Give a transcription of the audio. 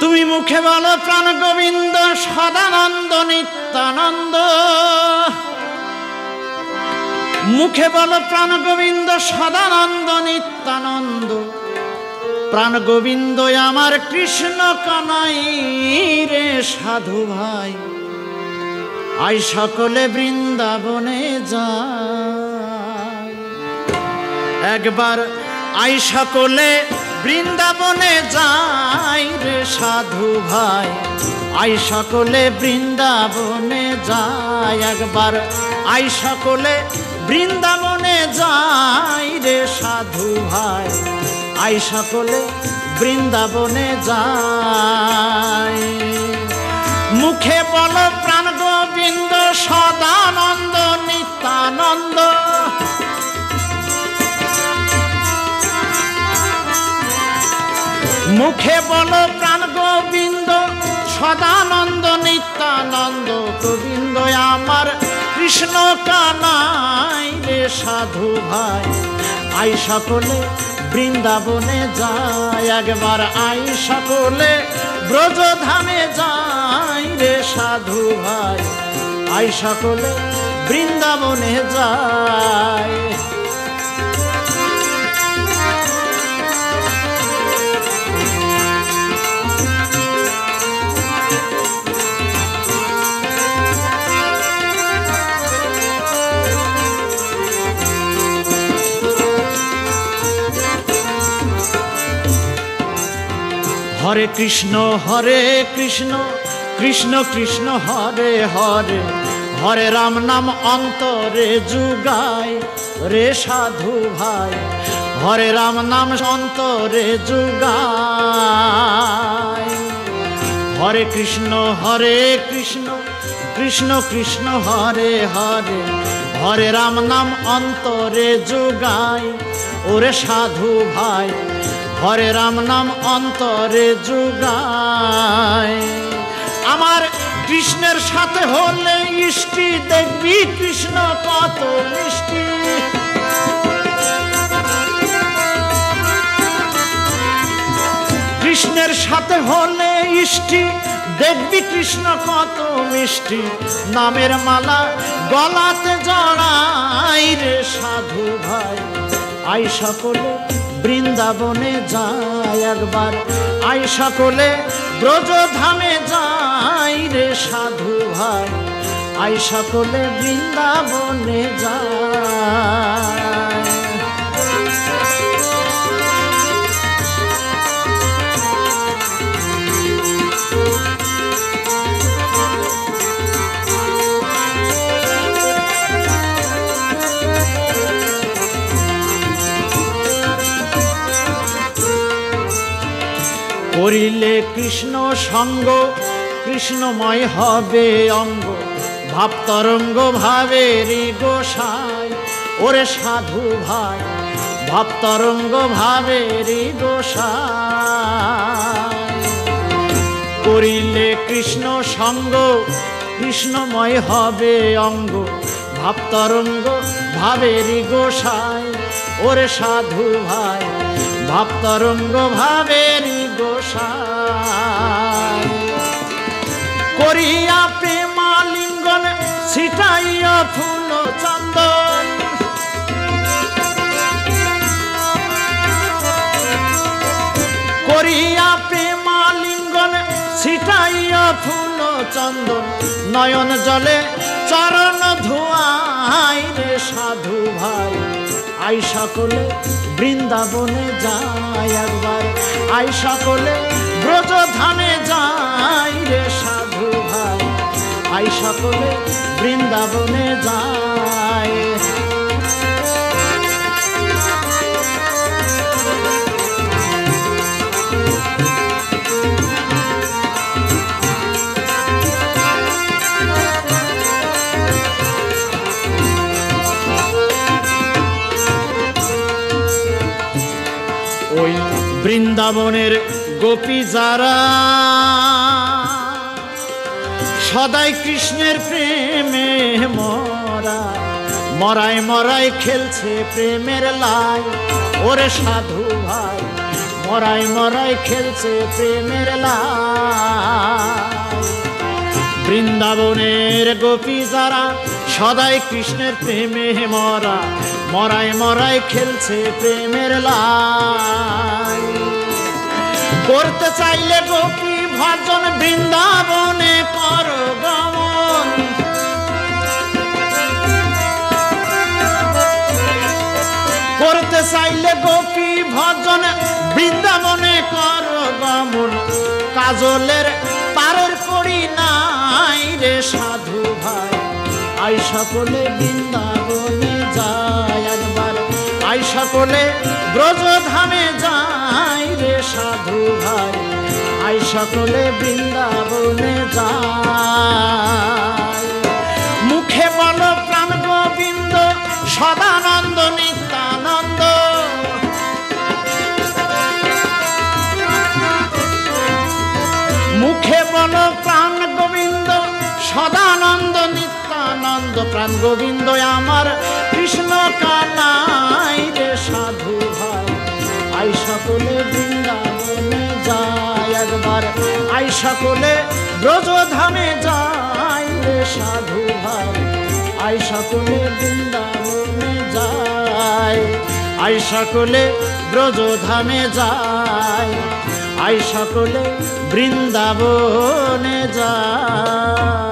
তুমি মুখে বলো প্রাণ গোবিন্দ সদানন্দ নিত্যানন্দ, মুখে বলো প্রাণ গোবিন্দ সদানন্দ নিত্যানন্দ। প্রাণ গোবিন্দ আমার কৃষ্ণ কানাই রে সাধু ভাই, আই সকলে বৃন্দাবনে যায়। একবার আই সকলে বৃন্দাবনে যাই রে সাধু ভাই, আই সকলে বৃন্দাবনে যাই। একবার আই সকলে বৃন্দাবনে যাই রে সাধু ভাই, আই সকলে বৃন্দাবনে যাই। মুখে বলো প্রাণ গোবিন্দ সদানন্দ নিত্যানন্দ, মুখে বলো প্রাণ গোবিন্দ সদানন্দ নিত্যানন্দ। গোবিন্দ আমার কৃষ্ণ কানাই রে সাধু ভাই, আই সকলে বৃন্দাবনে যায়। একবার আই সকলে ব্রজধামে যাই রে সাধু ভাই, আই সকলে বৃন্দাবনে যায়। হরে কৃষ্ণ কৃষ্ণ কৃষ্ণ হরে হরে, হরে রাম নাম অন্তরে যুগায় রে সাধু ভাই, হরে রাম নাম অন্তরে যুগায়। হরে কৃষ্ণ কৃষ্ণ কৃষ্ণ হরে হরে, হরে রাম নাম অন্তরে যুগায় ওরে সাধু ভাই, হরে রাম নাম অন্তরে যুগায়। আমার কৃষ্ণের সাথে হলে ইষ্টি, দেখবি কৃষ্ণ কত মিষ্টি। কৃষ্ণের সাথে হলে ইষ্টি, দেখবি কৃষ্ণ কত মিষ্টি। নামের মালা গলাতে জড়াই রে সাধু ভাই, আই সকলে বৃন্দাবনে যায়। একবার আই সকলে ব্রজধামে যাই রে সাধু ভাই, আই সকলে বৃন্দাবনে যায়। করিলে কৃষ্ণ সঙ্গ কৃষ্ণময় হবে অঙ্গ, ভাব তরঙ্গ ভাবেরি গোসাই ওরে সাধু ভাই, ভাব তরঙ্গ ভাবেরি গোসাই। করিলে কৃষ্ণ সঙ্গ কৃষ্ণময় হবে অঙ্গ, ভাব তরঙ্গ ভাবেরি গোসাই ওরে সাধু ভাই, ভাব তরঙ্গ ভাবেরি গোসাই। করিয়া প্রেমালিঙ্গন ছিটাইয়া ফুল চন্দন, করিয়া প্রেমালিঙ্গন ছিটাইয়া ফুল চন্দন। নয়ন জলে চরণ ধোয়াই রে সাধু ভাই, আই সকলে বৃন্দাবনে যায়। একবার আই সকলে ব্রজধামে যাই রে সাধু ভাই, আই সকলে বৃন্দাবনে যায়। ওই বৃন্দাবনের গোপী যারা সদাই কৃষ্ণের প্রেমে মরা, মরায় মরায় খেলছে প্রেমের লাই ওরে সাধু ভাই, মরাই মরাই খেলছে প্রেমের লাই। বৃন্দাবনের গোপী যারা সদাই কৃষ্ণের প্রেমে মরা, মরাই মরাই খেলছে প্রেমের লাই। করতে চাইলে গোপী ভজন বৃন্দাবনে কর গমন, করতে চাইলে গোপী ভজন বৃন্দাবনে কর গমন। কাজলের পারের করি নাই রে সাধু ভাই, আই সকলে বৃন্দাবনে যায় একবার, আই সকলে ব্রজধামে যায় রে সাধু ভাই, আই সকলে বৃন্দাবনে যায়। মুখে বলো প্রাণ গোবিন্দ সদানন্দ নিত্যানন্দ, মুখে বলো প্রাণ গোবিন্দ সদানন্দ নিত্যানন্দ। প্রাণ গোবিন্দ আমার কৃষ্ণ কানাই রে সাধু ভাই, আই সকলে বৃন্দাবনে যায় একবার, আই সকলে ব্রজধামে যায় রে সাধু ভাই, আই সকলে বৃন্দাবনে যায়, আই সকলে ব্রজধামে যায়, আই সকলে বৃন্দাবনে যায়।